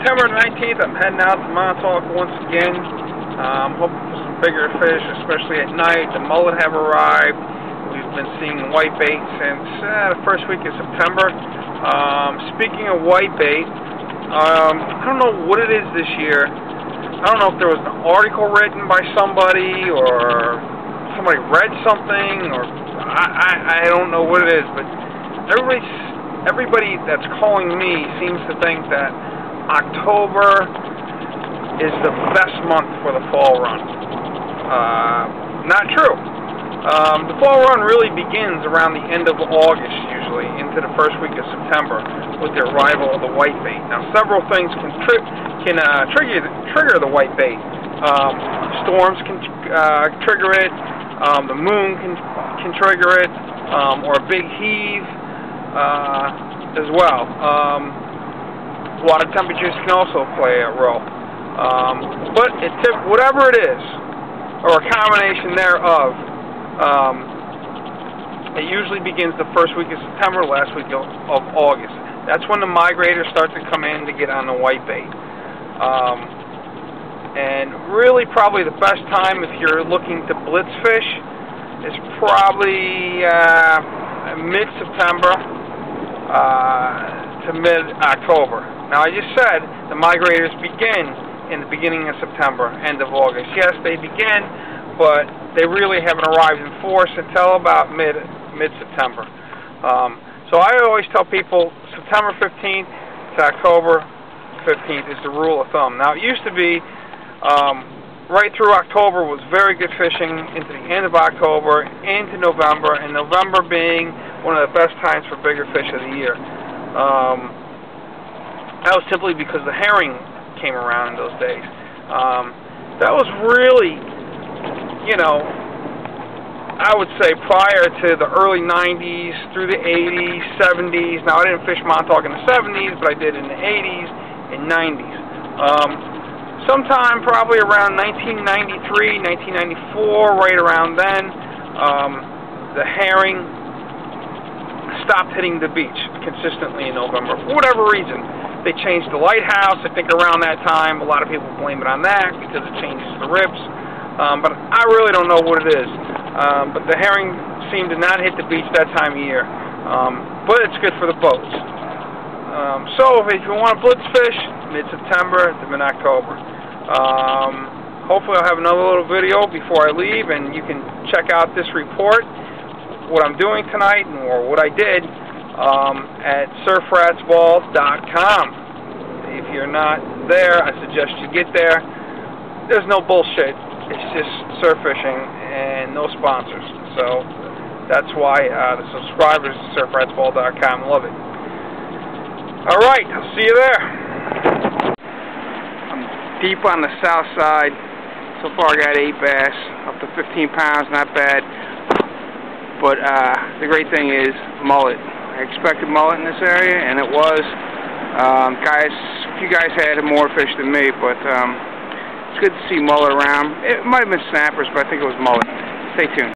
September 19th, I'm heading out to Montauk once again. Hoping for some bigger fish, especially at night. The mullet have arrived. We've been seeing whitebait since the first week of September. Speaking of whitebait, I don't know what it is this year. I don't know if there was an article written by somebody or somebody read something, or I don't know what it is, but everybody that's calling me seems to think that October is the best month for the fall run. Not true. The fall run really begins around the end of August, usually, into the first week of September, with the arrival of the whitebait. Now, several things can trigger the whitebait. Storms can trigger it. The moon can trigger it, or a big heave as well. Water temperatures can also play a role. But whatever it is, or a combination thereof, it usually begins the first week of September, last week of August. That's when the migrators start to come in to get on the whitebait. And really probably the best time if you're looking to blitz fish is probably mid-September to mid-October. Now, I just said the migrators begin in the beginning of September, end of August. Yes, they begin, but they really haven't arrived in force until about mid-September. So I always tell people September 15th to October 15th is the rule of thumb. Now, it used to be right through October was very good fishing into the end of October, into November, and November being one of the best times for bigger fish of the year. That was simply because the herring came around in those days. That was really, you know, I would say prior to the early 90s, through the 80s, 70s. Now, I didn't fish Montauk in the 70s, but I did in the 80s and 90s. Sometime probably around 1993, 1994, right around then, the herring stopped hitting the beach consistently in November. For whatever reason, they changed the lighthouse. I think around that time, a lot of people blame it on that because it changes the rips. But I really don't know what it is. But the herring seemed to not hit the beach that time of year. But it's good for the boats. So if you want to blitz fish, mid-September to mid-October. Hopefully I'll have another little video before I leave, and you can check out this report, what I'm doing tonight, or what I did, at surfratsball.com. If you're not there, I suggest you get there. There's no bullshit. It's just surf fishing and no sponsors. So that's why the subscribers to surfratsball.com love it. Alright, I'll see you there. I'm deep on the south side. So far I got 8 bass, up to 15 pounds, not bad. But the great thing is mullet. I expected mullet in this area, and it was. A few guys had more fish than me, but it's good to see mullet around. It might have been snappers, but I think it was mullet. Stay tuned.